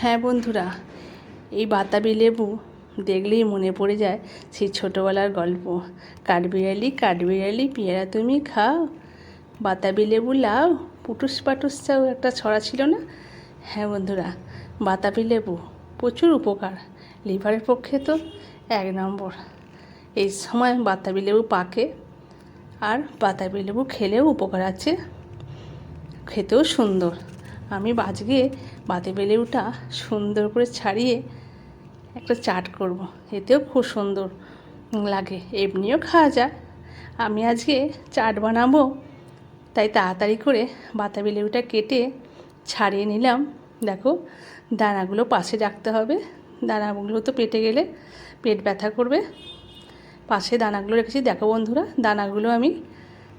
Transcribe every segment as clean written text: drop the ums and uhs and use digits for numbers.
হ্যাঁ বন্ধুরা, এই বাতাবি লেবু দেখলেই মনে পড়ে যায় সেই ছোটোবেলার গল্প। কাঠবিড়ালি কাঠবিড়ালি পেয়ারা তুমি খাও, বাতাবি লেবু লাও, পুটুস পাটুস চাও, একটা ছড়া ছিল না? হ্যাঁ বন্ধুরা, বাতাবি লেবু প্রচুর উপকার, লিভারের পক্ষে তো 1 নম্বর। এই সময় বাতাবি লেবু পাকে, আর বাতাবি লেবু খেলেও উপকার আছে, খেতেও সুন্দর। আমি আজকে বাতাবি লেবুটা সুন্দর করে ছাড়িয়ে একটা চাট করব, এতেও খুব সুন্দর লাগে, এমনিও খাওয়া যায়। আমি আজকে চাট বানাবো, তাই তাড়াতাড়ি করে বাতাবি লেবুটা কেটে ছাড়িয়ে নিলাম। দেখো, দানাগুলো পাশে রাখতে হবে, দানাগুলো তো পেটে গেলে পেট ব্যথা করবে। পাশে দানাগুলো রেখেছি। দেখো বন্ধুরা, দানাগুলো আমি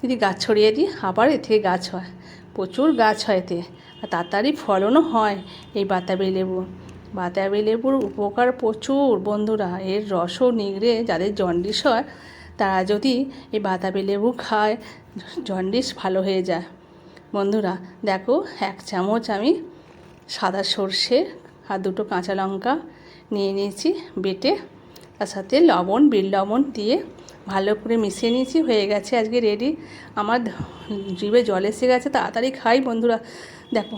যদি গাছ ছড়িয়ে দিই, আবার এ থেকে গাছ হয়, প্রচুর গাছ হয় এতে, আর তাড়াতাড়ি ফলনও হয়। এই বাতাবি লেবুর উপকার প্রচুর বন্ধুরা। এর রসও নিংড়ে যাদের জন্ডিস হয়, তারা যদি এই বাতাবি লেবু খায়, জন্ডিস ভালো হয়ে যায়। বন্ধুরা দেখো, 1 চামচ আমি সাদা সর্ষে আর 2টো কাঁচা লঙ্কা নিয়ে নিয়েছি বেটে, তার সাথে লবণ, বিট লবণ দিয়ে ভালো করে মিশিয়ে নিয়েছি। হয়ে গেছে আজকে রেডি। আমার জিভে জল এসে গেছে, তাড়াতাড়ি খাই বন্ধুরা। দেখো